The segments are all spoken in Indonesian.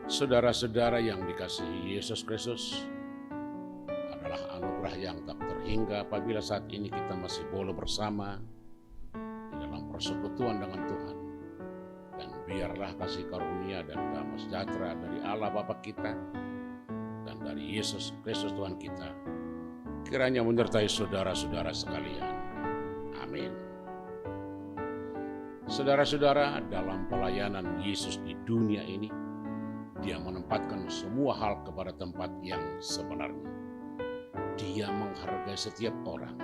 Saudara-saudara yang dikasihi Yesus Kristus, adalah anugerah yang tak terhingga apabila saat ini kita masih boleh bersama di dalam persekutuan dengan Tuhan. Dan biarlah kasih karunia dan damai sejahtera dari Allah Bapa kita dan dari Yesus Kristus Tuhan kita kiranya menyertai saudara-saudara sekalian. Amin. Saudara-saudara, dalam pelayanan Yesus di dunia ini, Dia menempatkan semua hal kepada tempat yang sebenarnya. Dia menghargai setiap orang,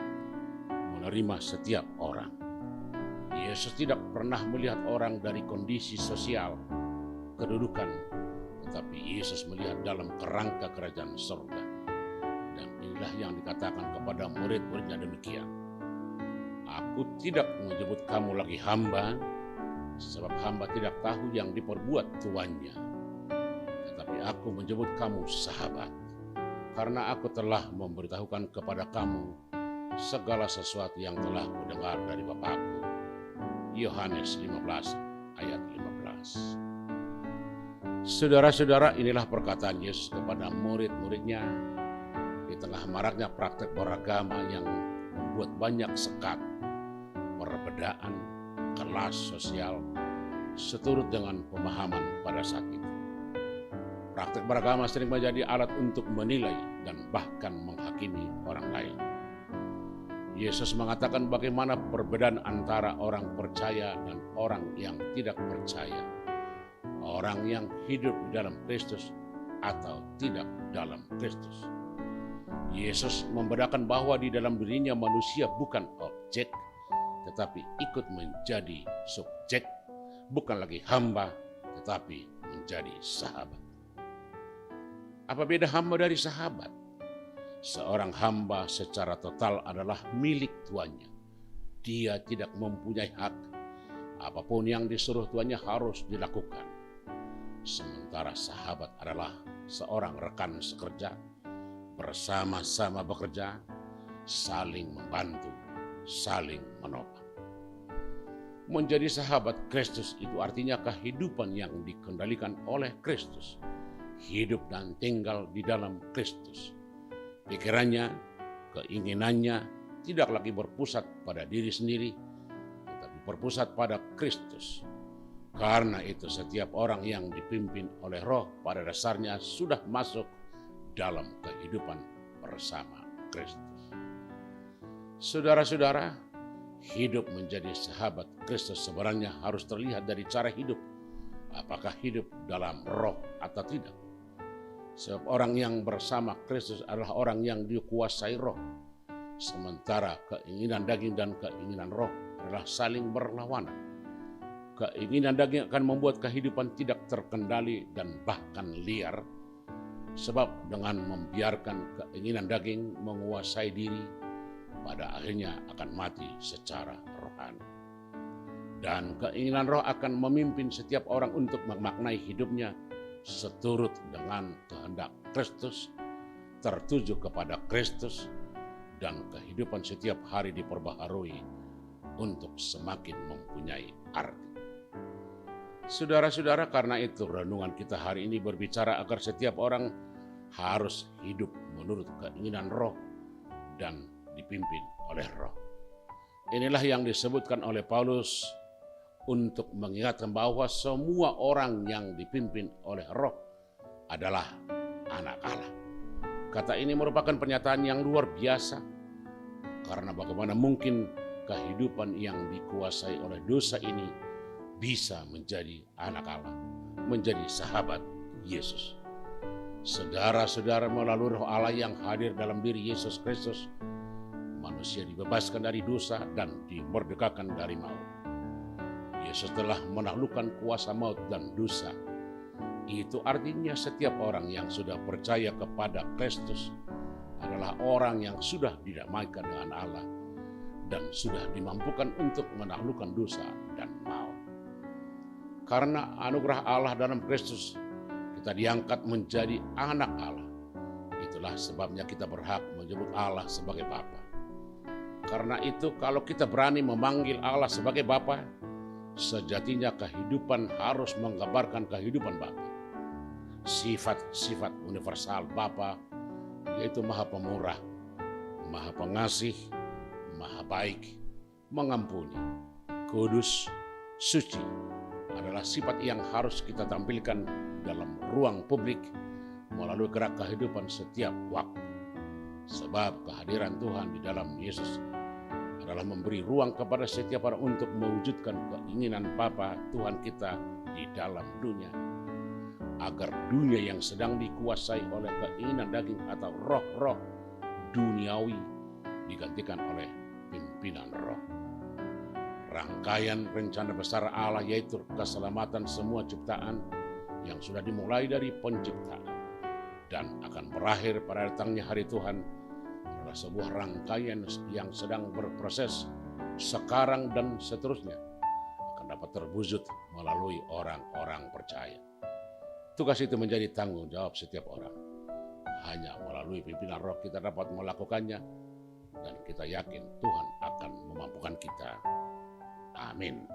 menerima setiap orang. Yesus tidak pernah melihat orang dari kondisi sosial, kedudukan, tetapi Yesus melihat dalam kerangka kerajaan surga. Dan inilah yang dikatakan kepada murid-muridnya demikian. Aku tidak menyebut kamu lagi hamba, sebab hamba tidak tahu yang diperbuat tuannya. Tetapi aku menyebut kamu sahabat, karena aku telah memberitahukan kepada kamu segala sesuatu yang telah kudengar dari Bapakku. Yohanes 15 ayat 15. Saudara-saudara, inilah perkataan Yesus kepada murid-muridnya di tengah maraknya praktek beragama yang membuat banyak sekat, perbedaan, kelas sosial, seturut dengan pemahaman pada saat itu. Praktek beragama sering menjadi alat untuk menilai dan bahkan menghakimi orang lain. Yesus mengatakan bagaimana perbedaan antara orang percaya dan orang yang tidak percaya, orang yang hidup di dalam Kristus atau tidak dalam Kristus. Yesus membedakan bahwa di dalam dirinya manusia bukan objek, tetapi ikut menjadi subjek, bukan lagi hamba, tetapi menjadi sahabat. Apa beda hamba dari sahabat? Seorang hamba secara total adalah milik tuannya. Dia tidak mempunyai hak. Apapun yang disuruh tuannya harus dilakukan. Sementara sahabat adalah seorang rekan sekerja, bersama-sama bekerja, saling membantu, saling menopang. Menjadi sahabat Kristus itu artinya kehidupan yang dikendalikan oleh Kristus. Hidup dan tinggal di dalam Kristus. Pikirannya, keinginannya tidak lagi berpusat pada diri sendiri, tetapi berpusat pada Kristus. Karena itu setiap orang yang dipimpin oleh Roh pada dasarnya sudah masuk dalam kehidupan bersama Kristus. Saudara-saudara, hidup menjadi sahabat Kristus sebenarnya harus terlihat dari cara hidup. Apakah hidup dalam Roh atau tidak? Sebab orang yang bersama Kristus adalah orang yang dikuasai Roh. Sementara keinginan daging dan keinginan Roh adalah saling berlawanan. Keinginan daging akan membuat kehidupan tidak terkendali dan bahkan liar. Sebab dengan membiarkan keinginan daging menguasai diri, pada akhirnya akan mati secara rohani. Dan keinginan Roh akan memimpin setiap orang untuk memaknai hidupnya seturut dengan kehendak Kristus, tertuju kepada Kristus, dan kehidupan setiap hari diperbaharui untuk semakin mempunyai arti. Saudara-saudara, karena itu renungan kita hari ini berbicara agar setiap orang harus hidup menurut keinginan Roh dan dipimpin oleh Roh. Inilah yang disebutkan oleh Paulus untuk mengingatkan bahwa semua orang yang dipimpin oleh Roh adalah anak Allah. Kata ini merupakan pernyataan yang luar biasa, karena bagaimana mungkin kehidupan yang dikuasai oleh dosa ini bisa menjadi anak Allah, menjadi sahabat Yesus. Saudara-saudara, melalui Roh Allah yang hadir dalam diri Yesus Kristus, manusia dibebaskan dari dosa dan dimerdekakan dari maut. Yesus telah menaklukkan kuasa maut dan dosa. Itu artinya setiap orang yang sudah percaya kepada Kristus adalah orang yang sudah didamaikan dengan Allah dan sudah dimampukan untuk menaklukkan dosa dan maut. Karena anugerah Allah dalam Kristus, kita diangkat menjadi anak Allah. Itulah sebabnya kita berhak menyebut Allah sebagai Bapa. Karena itu kalau kita berani memanggil Allah sebagai Bapa, Sejatinya kehidupan harus menggambarkan kehidupan Bapa. Sifat-sifat universal Bapa yaitu Maha Pemurah, Maha Pengasih, Maha Baik, mengampuni, kudus, suci adalah sifat yang harus kita tampilkan dalam ruang publik melalui gerak kehidupan setiap waktu. Sebab kehadiran Tuhan di dalam Yesus adalah memberi ruang kepada setiap orang untuk mewujudkan keinginan Bapa Tuhan kita di dalam dunia. Agar dunia yang sedang dikuasai oleh keinginan daging atau roh-roh duniawi digantikan oleh pimpinan roh. Rangkaian rencana besar Allah yaitu keselamatan semua ciptaan yang sudah dimulai dari penciptaan dan akan berakhir pada datangnya hari Tuhan adalah sebuah rangkaian yang sedang berproses sekarang dan seterusnya akan dapat terwujud melalui orang-orang percaya. Tugas itu menjadi tanggung jawab setiap orang. Hanya melalui pimpinan roh kita dapat melakukannya dan kita yakin Tuhan akan memampukan kita. Amin.